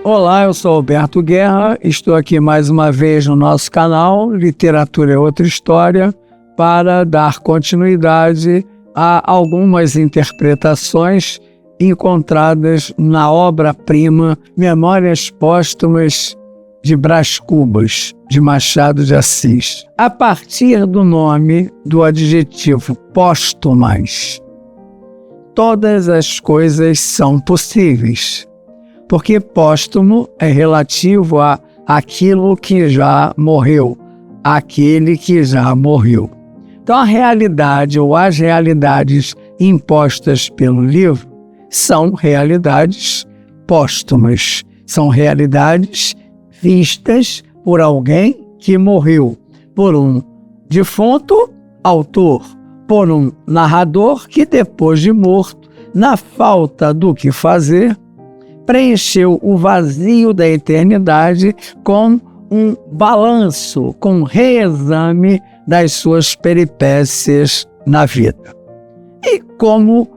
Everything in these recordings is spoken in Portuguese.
Olá, eu sou Alberto Guerra, estou aqui mais uma vez no nosso canal Literatura é Outra História para dar continuidade a algumas interpretações encontradas na obra-prima Memórias Póstumas de Brás Cubas, de Machado de Assis. A partir do nome do adjetivo póstumas, todas as coisas são possíveis, porque póstumo é relativo a aquilo que já morreu, aquele que já morreu. Então a realidade ou as realidades impostas pelo livro são realidades póstumas, são realidades vistas por alguém que morreu, por um defunto autor, por um narrador que depois de morto, na falta do que fazer, preencheu o vazio da eternidade com um balanço, com um reexame das suas peripécias na vida. E como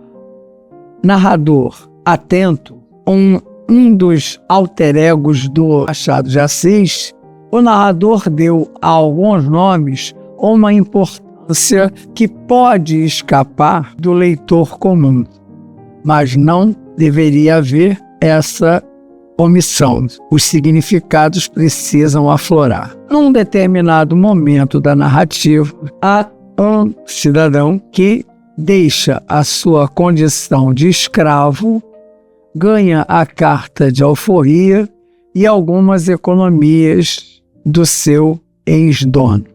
narrador atento, um dos alter egos do Machado de Assis, o narrador deu a alguns nomes uma importância que pode escapar do leitor comum, mas não deveria haver essa omissão. Os significados precisam aflorar. Num determinado momento da narrativa, há um cidadão que deixa a sua condição de escravo, ganha a carta de alforria e algumas economias do seu ex-dono.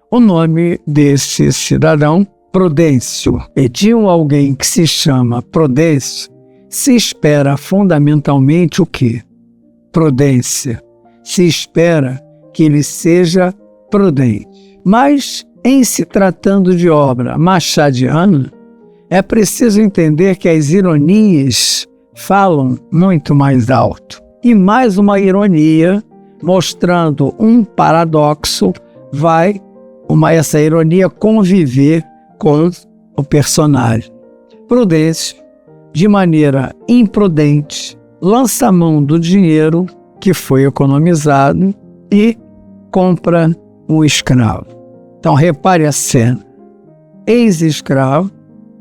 O nome desse cidadão, Prudêncio, e de alguém que se chama Prudêncio, se espera fundamentalmente o quê? Prudência. Se espera que ele seja prudente. Mas, em se tratando de obra machadiana, é preciso entender que as ironias falam muito mais alto. E mais uma ironia, mostrando um paradoxo, vai essa ironia conviver com o personagem. Prudêncio, de maneira imprudente, lança a mão do dinheiro que foi economizado e compra um escravo. Então, repare a cena. Ex-escravo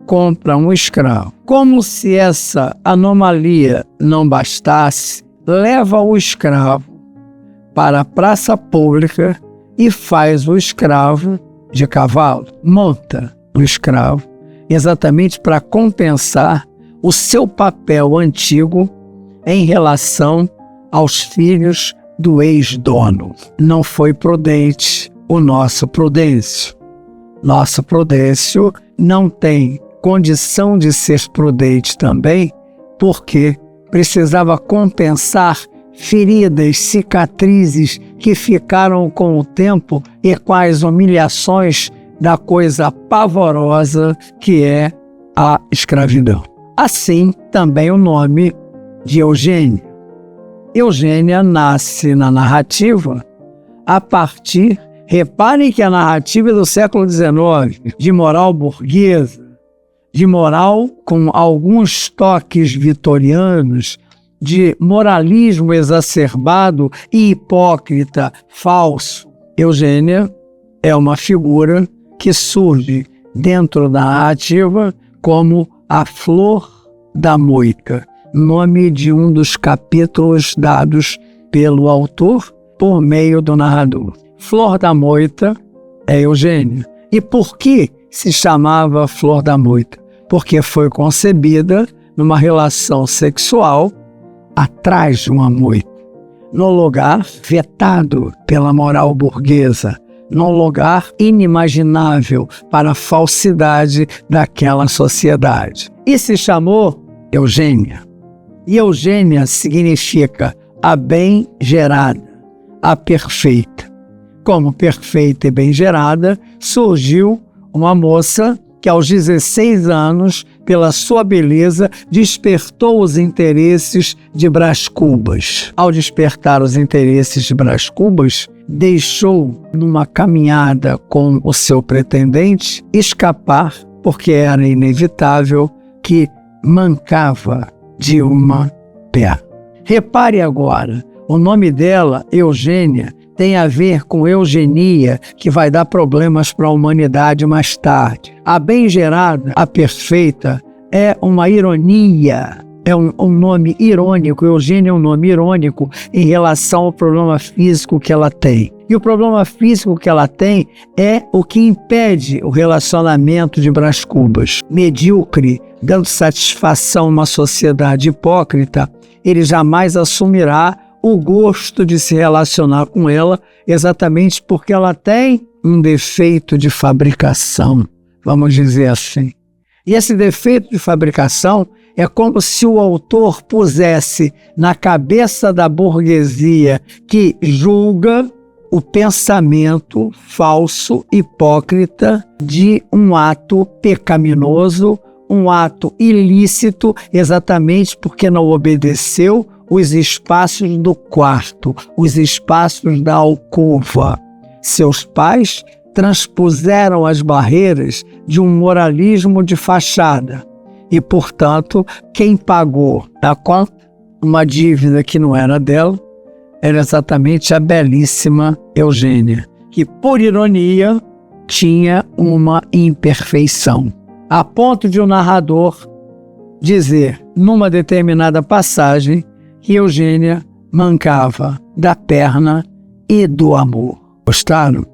compra um escravo. Como se essa anomalia não bastasse, leva o escravo para a praça pública e faz o escravo de cavalo. Monta o escravo exatamente para compensar o seu papel antigo em relação aos filhos do ex-dono. Não foi prudente o nosso Prudêncio. Nosso Prudêncio não tem condição de ser prudente também, porque precisava compensar feridas, cicatrizes que ficaram com o tempo e com as humilhações da coisa pavorosa que é a escravidão. Assim, também o nome de Eugênia. Eugênia nasce na narrativa a partir, reparem que a narrativa é do século XIX, de moral burguesa, de moral com alguns toques vitorianos, de moralismo exacerbado e hipócrita, falso. Eugênia é uma figura que surge dentro da narrativa como a Flor da Moita, nome de um dos capítulos dados pelo autor por meio do narrador. Flor da Moita é Eugênia. E por que se chamava Flor da Moita? Porque foi concebida numa relação sexual atrás de uma moita, num lugar vetado pela moral burguesa, num lugar inimaginável para a falsidade daquela sociedade. E se chamou Eugênia. E Eugênia significa a bem gerada, a perfeita. Como perfeita e bem gerada, surgiu uma moça que aos 16 anos, pela sua beleza, despertou os interesses de Brás Cubas. Ao despertar os interesses de Brás Cubas, deixou, numa caminhada com o seu pretendente, escapar, porque era inevitável, que mancava de uma perna. Repare agora, o nome dela, Eugênia, tem a ver com eugenia, que vai dar problemas para a humanidade mais tarde. A bem-gerada, a perfeita, é uma ironia, é um nome irônico. Eugênia é um nome irônico em relação ao problema físico que ela tem. E o problema físico que ela tem é o que impede o relacionamento de Brás Cubas. Medíocre, dando satisfação a uma sociedade hipócrita, ele jamais assumirá o gosto de se relacionar com ela, exatamente porque ela tem um defeito de fabricação, vamos dizer assim. E esse defeito de fabricação é como se o autor pusesse na cabeça da burguesia que julga o pensamento falso, hipócrita de um ato pecaminoso, um ato ilícito, exatamente porque não obedeceu os espaços do quarto, os espaços da alcova. Seus pais transpuseram as barreiras de um moralismo de fachada e, portanto, quem pagou a conta, uma dívida que não era dela, era exatamente a belíssima Eugênia, que, por ironia, tinha uma imperfeição, a ponto de o narrador dizer, numa determinada passagem, que Eugênia mancava da perna e do amor. Gostaram?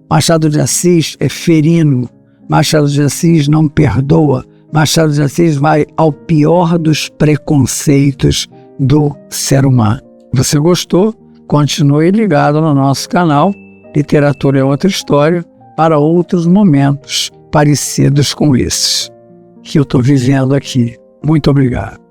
Machado de Assis é ferino. Machado de Assis não perdoa. Machado de Assis vai ao pior dos preconceitos do ser humano. Você gostou? Continue ligado no nosso canal Literatura é Outra História para outros momentos parecidos com esses que eu estou vivendo aqui. Muito obrigado.